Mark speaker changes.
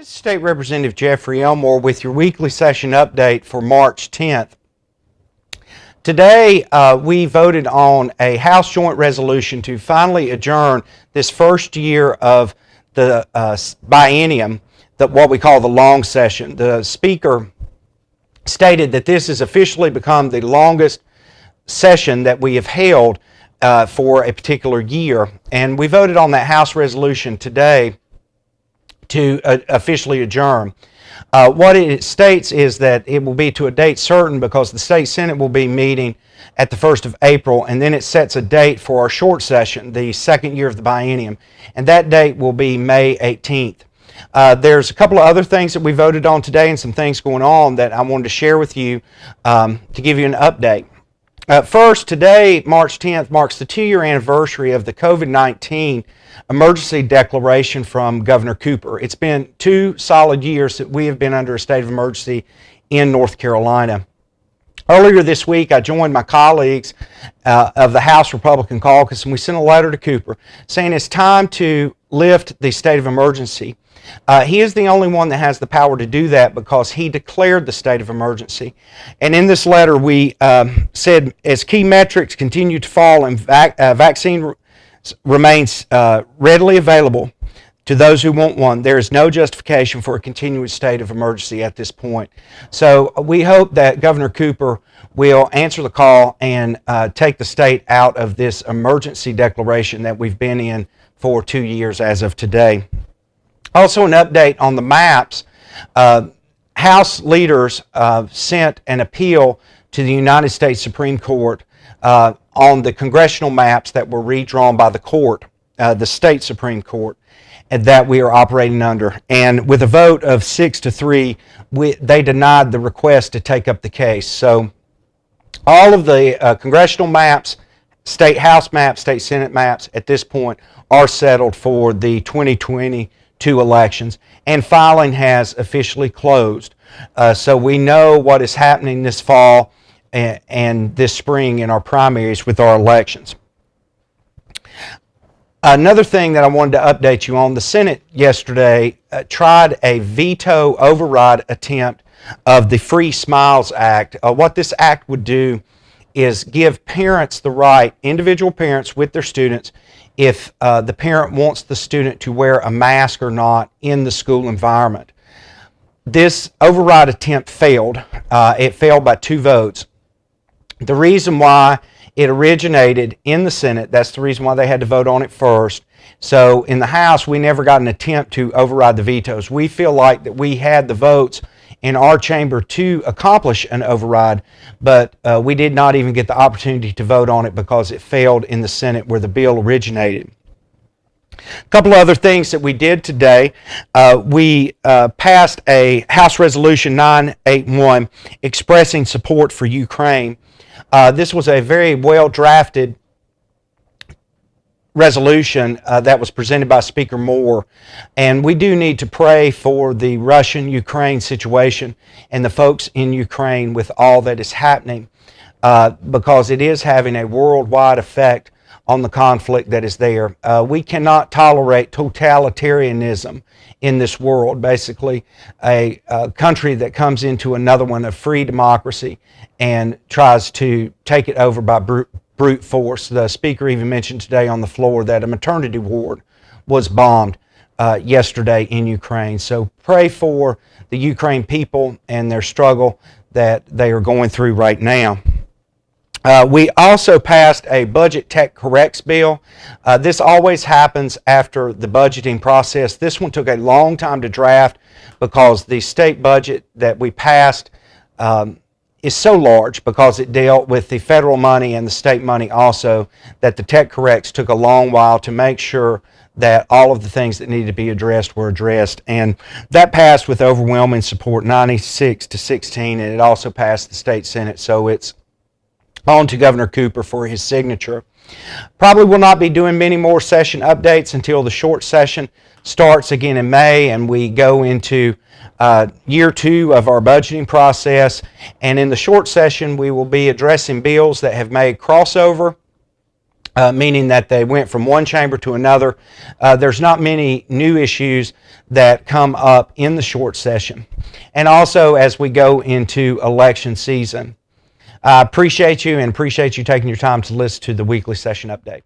Speaker 1: This is State Representative Jeffrey Elmore with your weekly session update for March 10th. Today, we voted on a House Joint Resolution to finally adjourn this first year of the biennium, what we call the long session. The Speaker stated that this has officially become the longest session that we have held for a particular year, and we voted on that House resolution today to officially adjourn. What it states is that it will be to a date certain because the State Senate will be meeting at the 1st of April, and then it sets a date for our short session, the second year of the biennium, and that date will be May 18th. There's a couple of other things that we voted on today and some things going on that I wanted to share with you to give you an update. First, today, March 10th, marks the 2-year anniversary of the COVID-19 emergency declaration from Governor Cooper. It's been 2 solid years that we have been under a state of emergency in North Carolina. Earlier this week, I joined my colleagues of the House Republican Caucus, and we sent a letter to Cooper saying it's time to lift the state of emergency. He is the only one that has the power to do that because he declared the state of emergency. And in this letter, we said, as key metrics continue to fall and vaccine remains readily available to those who want one, there is no justification for a continuous state of emergency at this point. So we hope that Governor Cooper will answer the call and take the state out of this emergency declaration that we've been in for 2 years as of today. Also, an update on the maps. House leaders sent an appeal to the United States Supreme Court on the congressional maps that were redrawn by the court, the state Supreme Court, and that we are operating under. And with a vote of 6-3, they denied the request to take up the case. So all of the congressional maps, state House maps, state Senate maps at this point are settled for the 2022 elections, and filing has officially closed. So we know what is happening this fall and this spring in our primaries with our elections. Another thing that I wanted to update you on, the Senate yesterday tried a veto override attempt of the Free Smiles Act. What this act would do is give parents the right, individual parents with their students, if the parent wants the student to wear a mask or not in the school environment. This override attempt failed. It failed by 2 votes. The reason why it originated in the Senate, that's the reason why they had to vote on it first. So in the House, we never got an attempt to override the vetoes. We feel like that we had the votes in our chamber to accomplish an override, but we did not even get the opportunity to vote on it because it failed in the Senate where the bill originated. A couple of other things that we did today. We passed a House Resolution 981 expressing support for Ukraine. This was a very well-drafted resolution that was presented by Speaker Moore, and we do need to pray for the Russian-Ukraine situation and the folks in Ukraine with all that is happening because it is having a worldwide effect on the conflict that is there. We cannot tolerate totalitarianism in this world, basically a country that comes into another one of free democracy and tries to take it over by brute force. The Speaker even mentioned today on the floor that a maternity ward was bombed yesterday in Ukraine. So pray for the Ukraine people and their struggle that they are going through right now. We also passed a budget tech corrects bill. This always happens after the budgeting process. This one took a long time to draft because the state budget that we passed is so large because it dealt with the federal money and the state money also, that the tech corrects took a long while to make sure that all of the things that needed to be addressed were addressed. And that passed with overwhelming support, 96-16, and it also passed the state Senate. So it's on to Governor Cooper for his signature. Probably will not be doing many more session updates until the short session starts again in May and we go into year 2 of our budgeting process. And in the short session, we will be addressing bills that have made crossover, meaning that they went from one chamber to another. There's not many new issues that come up in the short session, and also as we go into election season. I appreciate you and appreciate you taking your time to listen to the weekly session update.